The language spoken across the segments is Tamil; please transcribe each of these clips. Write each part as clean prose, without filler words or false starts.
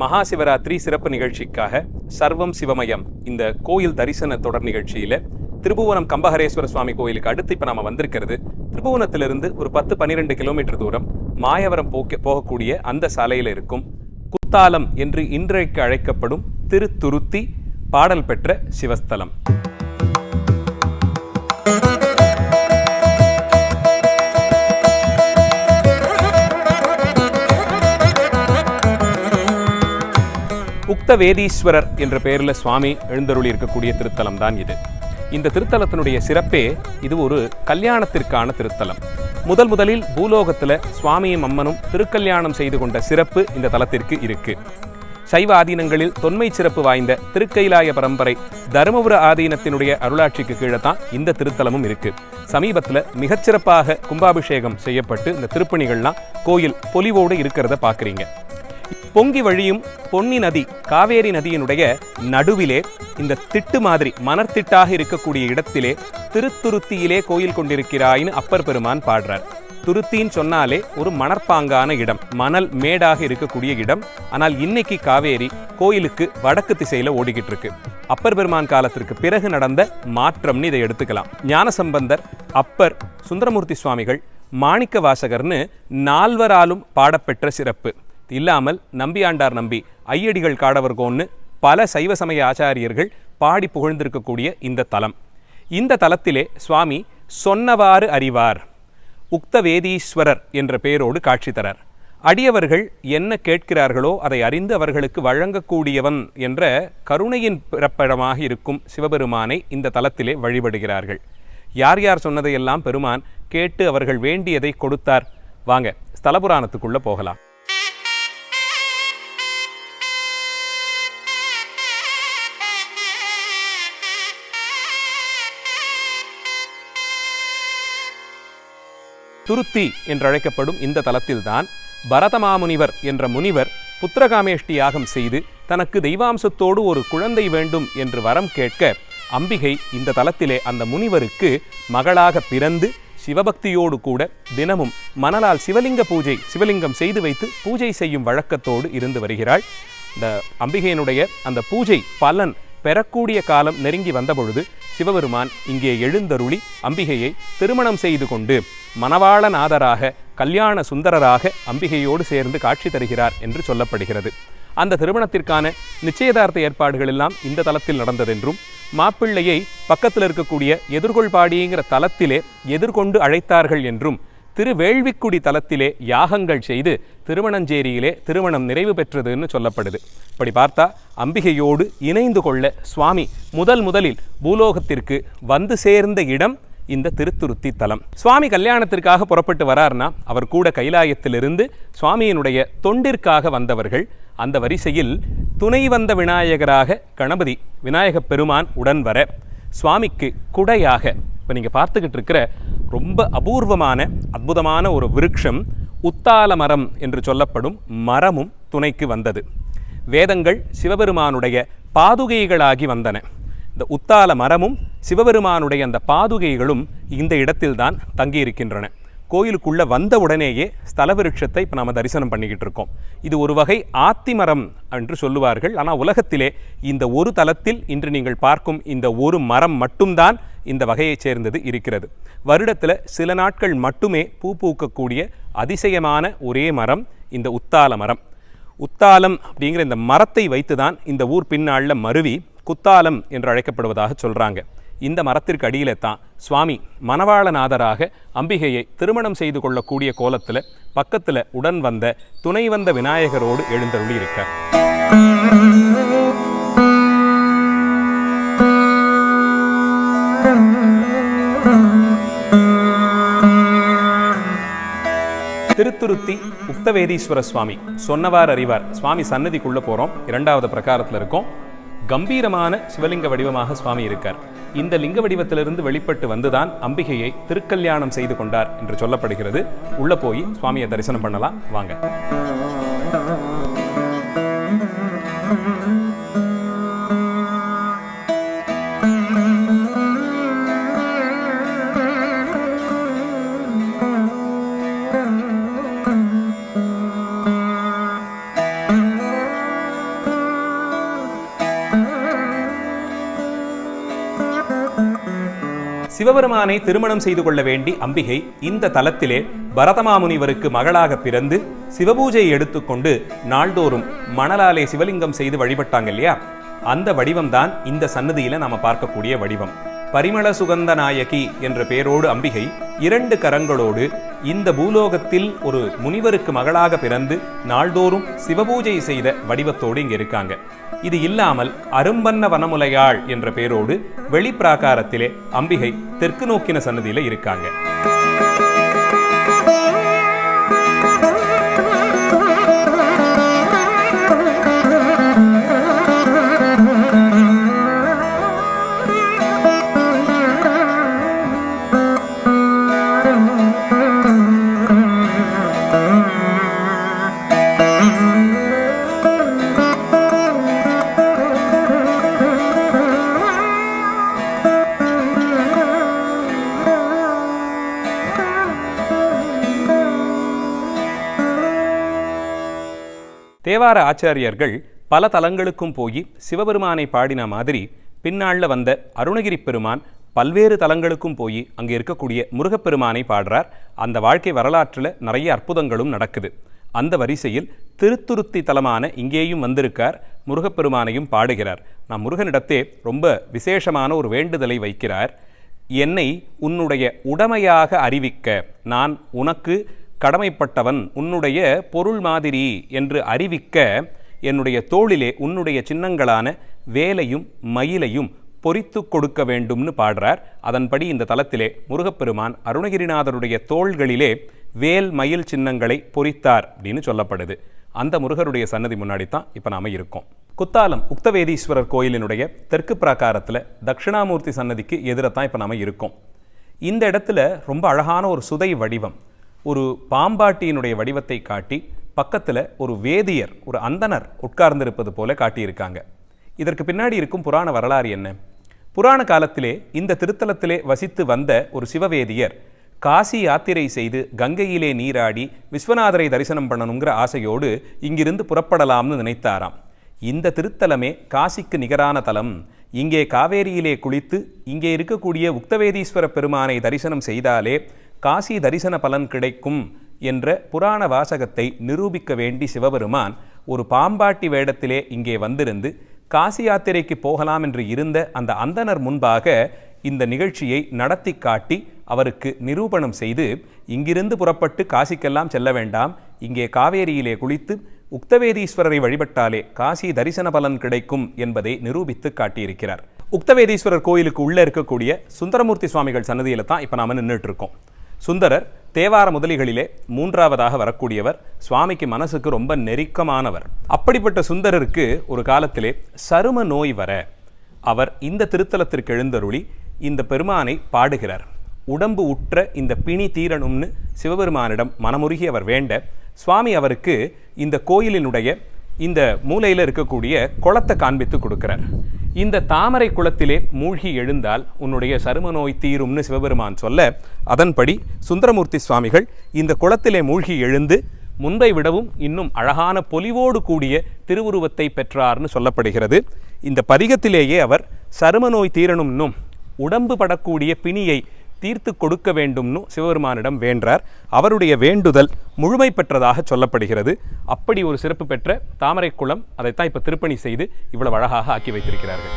மகா சிவராத்திரி சிறப்பு நிகழ்ச்சிக்காக சர்வம் சிவமயம் இந்த கோயில் தரிசன தொடர் நிகழ்ச்சியில திருபுவனம் கம்பஹரேஸ்வர சுவாமி கோயிலுக்கு அடுத்து இப்ப நாம வந்திருக்கிறது. திருபுவனத்திலிருந்து ஒரு 10-12 கிலோமீட்டர் தூரம் மாயவரம் போகக்கூடிய அந்த சாலையில இருக்கும் குத்தாலம் என்று இன்றைக்கு அழைக்கப்படும் திருத்துருத்தி பாடல் பெற்ற சிவஸ்தலம். உக்த வேதீஸ்வரர் என்ற பெயரில் சுவாமி எழுந்தருளி இருக்கக்கூடிய திருத்தலம் தான் இது. இந்த திருத்தலத்தினுடைய சிறப்பே இது ஒரு கல்யாணத்திற்கான திருத்தலம். முதலில் பூலோகத்தில் சுவாமியும் அம்மனும் திருக்கல்யாணம் செய்து கொண்ட சிறப்பு இந்த தலத்திற்கு இருக்கு. சைவ ஆதீனங்களில் தொன்மை சிறப்பு வாய்ந்த திருக்கைலாய பரம்பரை தருமபுர ஆதீனத்தினுடைய அருளாட்சிக்கு கீழே தான் இந்த திருத்தலமும் இருக்கு. சமீபத்தில் மிகச்சிறப்பாக கும்பாபிஷேகம் செய்யப்பட்டு இந்த திருப்பணிகள்லாம் கோயில் பொலிவோடு இருக்கிறத பார்க்குறீங்க. பொங்கி வழியும் பொன்னி நதி காவேரி நதியினுடைய நடுவிலே இந்த திட்டு மாதிரி மணற்திட்டாக இருக்கக்கூடிய இடத்திலே திருத்துருத்தியிலே கோயில் கொண்டிருக்கிறாயின்னு அப்பர் பெருமான் பாடுறார். துருத்தின்னு சொன்னாலே ஒரு மணற்பாங்கான இடம், மணல் மேடாக இருக்கக்கூடிய இடம். ஆனால் இன்னைக்கு காவேரி கோயிலுக்கு வடக்கு திசையில ஓடிக்கிட்டு இருக்கு. அப்பர் பெருமான் காலத்திற்கு பிறகு நடந்த மாற்றம்னு இதை எடுத்துக்கலாம். ஞானசம்பந்தர், அப்பர், சுந்தரமூர்த்தி சுவாமிகள், மாணிக்க வாசகர்னு 4வராலும் பாடப்பெற்ற சிறப்பு இல்லாமல் நம்பியாண்டார் நம்பி, ஐயடிகள் காடவர்கோன்னு பல சைவ சமய ஆச்சாரியர்கள் பாடி புகழ்ந்திருக்கக்கூடிய இந்த தலம். இந்த தலத்திலே சுவாமி சொன்னவாறு அறிவார், உக்த வேதீஸ்வரர் என்ற பெயரோடு காட்சி தரார். அடியவர்கள் என்ன கேட்கிறார்களோ அதை அறிந்து அவர்களுக்கு வழங்கக்கூடியவன் என்ற கருணையின் பிறப்பிடமாக இருக்கும் சிவபெருமானை இந்த தலத்திலே வழிபடுகிறார்கள். யார் யார் சொன்னதையெல்லாம் பெருமான் கேட்டு அவர்கள் வேண்டியதை கொடுத்தார். வாங்க ஸ்தலபுராணத்துக்குள்ள போகலாம். துருத்தி என்றழைக்கப்படும் இந்த தலத்தில்தான் பரதமாமுனிவர் என்ற முனிவர் புத்திரகாமேஷ்டி யாகம் செய்து தனக்கு தெய்வாம்சத்தோடு ஒரு குழந்தை வேண்டும் என்று வரம் கேட்க அம்பிகை இந்த தலத்திலே அந்த முனிவருக்கு மகளாக பிறந்து சிவபக்தியோடு கூட தினமும் மணலால் சிவலிங்கம் செய்து வைத்து பூஜை செய்யும் வழக்கத்தோடு இருந்து வருகிறாள். இந்த அம்பிகையினுடைய அந்த பூஜை பலன் பெறக்கூடிய காலம் நெருங்கி வந்தபொழுது சிவபெருமான் இங்கே எழுந்தருளி அம்பிகையை திருமணம் செய்து கொண்டு மணவாளநாதராக கல்யாண சுந்தரராக அம்பிகையோடு சேர்ந்து காட்சி தருகிறார் என்று சொல்லப்படுகிறது. அந்த திருமணத்திற்கான நிச்சயதார்த்த ஏற்பாடுகள் எல்லாம் இந்த தலத்தில் நடந்ததென்றும் மாப்பிள்ளையை பக்கத்தில் இருக்கக்கூடிய எதிர்கொள்பாடிங்கிற தலத்திலே எதிர்கொண்டு அழைத்தார்கள் என்றும் திருவேள்விக்குடி தலத்திலே யாகங்கள் செய்து திருமணஞ்சேரியிலே திருமணம் நிறைவு பெற்றதுன்னு சொல்லப்படுது. இப்படி பார்த்தா அம்பிகையோடு இணைந்து கொள்ள சுவாமி முதலில் பூலோகத்திற்கு வந்து சேர்ந்த இடம் இந்த திருத்துருத்தி தலம். சுவாமி கல்யாணத்திற்காக புறப்பட்டு வரார்னா அவர் கூட கைலாயத்திலிருந்து சுவாமியினுடைய தொண்டிற்காக வந்தவர்கள். அந்த வரிசையில் துணை வந்த விநாயகராக கணபதி விநாயக பெருமான் உடன் வர சுவாமிக்கு குடையாக இப்போ நீங்கள் பார்த்துக்கிட்டு இருக்கிற ரொம்ப அபூர்வமான அற்புதமான ஒரு விருட்சம் உத்தால மரம் என்று சொல்லப்படும் மரமும் துணைக்கு வந்தது. வேதங்கள் சிவபெருமானுடைய பாதுகைகளாகி வந்தன. இந்த உத்தால மரமும் சிவபெருமானுடைய அந்த பாதுகைகளும் இந்த இடத்தில்தான் தங்கியிருக்கின்றன. கோயிலுக்குள்ளே வந்த உடனேயே ஸ்தல விருட்சத்தை இப்போ நாம் தரிசனம் பண்ணிக்கிட்டு இருக்கோம். இது ஒரு வகை ஆத்திமரம் என்று சொல்லுவார்கள். ஆனால் உலகத்திலே இந்த ஒரு தலத்தில் இன்று நீங்கள் பார்க்கும் இந்த ஒரு மரம் மட்டும்தான் இந்த வகையைச் சேர்ந்தது இருக்கிறது. வருடத்தில் சில நாட்கள் மட்டுமே பூ பூக்கக்கூடிய அதிசயமான ஒரே மரம் இந்த உத்தால மரம். உத்தாலம் அப்படிங்கிற இந்த மரத்தை வைத்து தான் இந்த ஊர் பின்னாளில் மருவி குத்தாலம் என்று அழைக்கப்படுவதாக சொல்கிறாங்க. இந்த மரத்திற்கு அடியிலே தான் சுவாமி மணவாளநாதராக அம்பிகையை திருமணம் செய்து கொள்ளக்கூடிய கோலத்தில் பக்கத்தில் உடன் வந்த துணை வந்த விநாயகரோடு எழுந்தருளி இருக்கார். திருத்துருத்தி உக்தவேதீஸ்வர சுவாமி சொன்னவாறு அறிவார் சுவாமி சன்னதிக்குள்ளே போகிறோம். 2வது பிரகாரத்தில் இருக்கோம். கம்பீரமான சிவலிங்க வடிவமாக சுவாமி இருக்கார். இந்த லிங்க வடிவத்திலிருந்து வெளிப்பட்டு வந்துதான் அம்பிகையை திருக்கல்யாணம் செய்து கொண்டார் என்று சொல்லப்படுகிறது. உள்ள போய் சுவாமியை தரிசனம் பண்ணலாம் வாங்க. சிவபெருமானை திருமணம் செய்து கொள்ள வேண்டி அம்பிகை இந்த தலத்திலே பரதமாமுனிவருக்கு மகளாக பிறந்து சிவபூஜையை எடுத்துக்கொண்டு நாள்தோறும் மணலாலே சிவலிங்கம் செய்து வழிபட்டாங்க இல்லையா? அந்த வடிவம்தான் இந்த சன்னதியில நாம பார்க்கக்கூடிய வடிவம். பரிமள சுகந்த நாயகி என்ற பெயரோடு அம்பிகை 2 கரங்களோடு இந்த பூலோகத்தில் ஒரு முனிவருக்கு மகளாக பிறந்து நாள்தோறும் சிவபூஜை செய்த வடிவத்தோடு இங்க இருக்காங்க. இது இல்லாமல் அரும்பன்ன வனமுலையாள் என்ற பெயரோடு வெளிப்பிராகாரத்திலே அம்பிகை தெற்கு நோக்கின சன்னதியில இருக்காங்க. தேவார ஆச்சாரியர்கள் பல தலங்களுக்கும் போய் சிவபெருமானை பாடின மாதிரி பின்னாளில் வந்த அருணகிரி பெருமான் பல்வேறு தலங்களுக்கும் போய் அங்கே இருக்கக்கூடிய முருகப்பெருமானை பாடுறார். அந்த வாழ்க்கை வரலாற்றில் நிறைய அற்புதங்களும் நடக்குது. அந்த வரிசையில் திருத்துருத்தி தலமான இங்கேயும் வந்திருக்கார், முருகப்பெருமானையும் பாடுகிறார். நான் முருகனிடத்தே ரொம்ப விசேஷமான ஒரு வேண்டுதலை வைக்கிறார். என்னை உன்னுடைய உடமையாக அறிவிக்க நான் உனக்கு கடமைப்பட்டவன், உன்னுடைய பொருள் மாதிரி என்று அறிவிக்க என்னுடைய தோளிலே உன்னுடைய சின்னங்களான வேலையும் மயிலையும் பொறித்து கொடுக்க வேண்டும்னு பாடுறார். அதன்படி இந்த தலத்திலே முருகப்பெருமான் அருணகிரிநாதருடைய தோள்களிலே வேல் மயில் சின்னங்களை பொறித்தார் அப்படின்னு சொல்லப்படுது. அந்த முருகருடைய சன்னதி முன்னாடி தான் இப்போ நாம இருக்கோம். குத்தாலம் உக்தவேதீஸ்வரர் கோயிலினுடைய தெற்கு பிராகாரத்தில் தட்சிணாமூர்த்தி சன்னதிக்கு எதிரத்தான் இப்போ நாம இருக்கோம். இந்த இடத்துல ரொம்ப அழகான ஒரு சுதை வடிவம், ஒரு பாம்பாட்டியினுடைய வடிவத்தை காட்டி பக்கத்தில் ஒரு வேதியர், ஒரு அந்தனர் உட்கார்ந்திருப்பது போல காட்டியிருக்காங்க. இதற்கு பின்னாடி இருக்கும் புராண வரலாறு என்ன? புராண காலத்திலே இந்த திருத்தலத்திலே வசித்து வந்த ஒரு சிவவேதியர் காசி யாத்திரை செய்து கங்கையிலே நீராடி விஸ்வநாதரை தரிசனம் பண்ணணுங்கிற ஆசையோடு இங்கிருந்து புறப்படலாம்னு நினைத்தாராம். இந்த திருத்தலமே காசிக்கு நிகரான தலம், இங்கே காவேரியிலே குளித்து இங்கே இருக்கக்கூடிய உக்தவேதீஸ்வர பெருமானை தரிசனம் செய்தாலே காசி தரிசன பலன் கிடைக்கும் என்ற புராண வாசகத்தை நிரூபிக்க வேண்டி சிவபெருமான் ஒரு பாம்பாட்டி வேடத்திலே இங்கே வந்திருந்து காசி யாத்திரைக்கு போகலாம் என்று இருந்த அந்த அந்தனர் முன்பாக இந்த நிகழ்ச்சியை நடத்தி காட்டி அவருக்கு நிரூபணம் செய்து, இங்கிருந்து புறப்பட்டு காசிக்கெல்லாம் செல்ல வேண்டாம், இங்கே காவேரியிலே குளித்து உக்தவேதீஸ்வரரை வழிபட்டாலே காசி தரிசன பலன் கிடைக்கும் என்பதை நிரூபித்து காட்டியிருக்கிறார். உக்தவேதீஸ்வரர் கோயிலுக்கு உள்ள இருக்கக்கூடிய சுந்தரமூர்த்தி சுவாமிகள் சன்னதியில தான் இப்போ நாம நின்றுட்டு இருக்கோம். சுந்தரர் தேவார முதலிகளிலே 3ஆவதாக வரக்கூடியவர், சுவாமிக்கு மனசுக்கு ரொம்ப நெருக்கமானவர். அப்படிப்பட்ட சுந்தரருக்கு ஒரு காலத்திலே சரும நோய் வர அவர் இந்த திருத்தலத்திற்கு எழுந்தருளி இந்த பெருமானை பாடுகிறார். உடம்பு உற்ற இந்த பிணி தீரணும்னு சிவபெருமானிடம் மனமுருகி அவர் வேண்ட, சுவாமி அவருக்கு இந்த கோயிலினுடைய இந்த மூலையில் இருக்கக்கூடிய குளத்தை காண்பித்து கொடுக்கிறார். இந்த தாமரை குளத்திலே மூழ்கி எழுந்தால் உன்னுடைய சரும நோய் தீரும்னு சிவபெருமான் சொல்ல, அதன்படி சுந்தரமூர்த்தி சுவாமிகள் இந்த குளத்திலே மூழ்கி எழுந்து முன்பை விடவும் இன்னும் அழகான பொலிவோடு கூடிய திருவுருவத்தை பெற்றார்னு சொல்லப்படுகிறது. இந்த பதிகத்திலேயே அவர் சரும நோய் தீரணும்னும் உடம்பு படக்கூடிய பிணியை தீர்த்து கொடுக்க வேண்டும்னு சிவபெருமானிடம் வேண்டார். அவருடைய வேண்டுதல் முழுமை பெற்றதாக சொல்லப்படுகிறது. அப்படி ஒரு சிறப்பு பெற்ற தாமரை குளம், அதைத்தான் இப்ப திருப்பணி செய்து இவ்வளவு அழகாக ஆக்கி வைத்திருக்கிறார்கள்.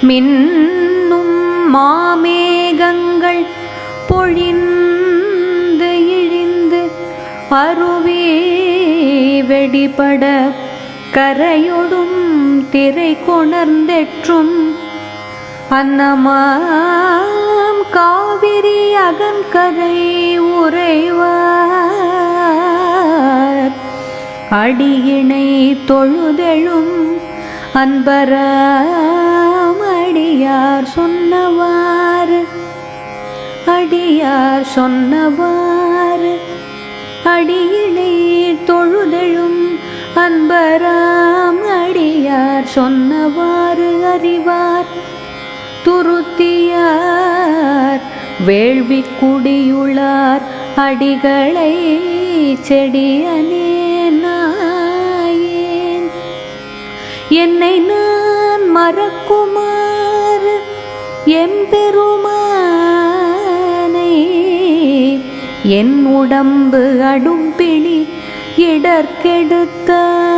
மின்னும் மாமேகங்கள் பொழிந்து இழிந்து அருவி வெடிபட கரையொடும் திரை கொணர்ந்தெற்றும் அன்னமாம் காவிரி அகன்கரை உறைவார் அடியினை தொழுதெழும் அன்பராம் அடியார் சொன்னவாறு அடியார் சொன்னவாறு அடியினை தொழுதெழும் அன்பராம் அடியார் சொன்னவாறு அறிவார் துருத்தியார் வேள்வி குடியுளார் அடிகளை செடியனேன் என்னை நான் மறக்குமாறு எம்பெருமானை என் உடம்பு அடும்பிணி இடர்கெடுத்தார்.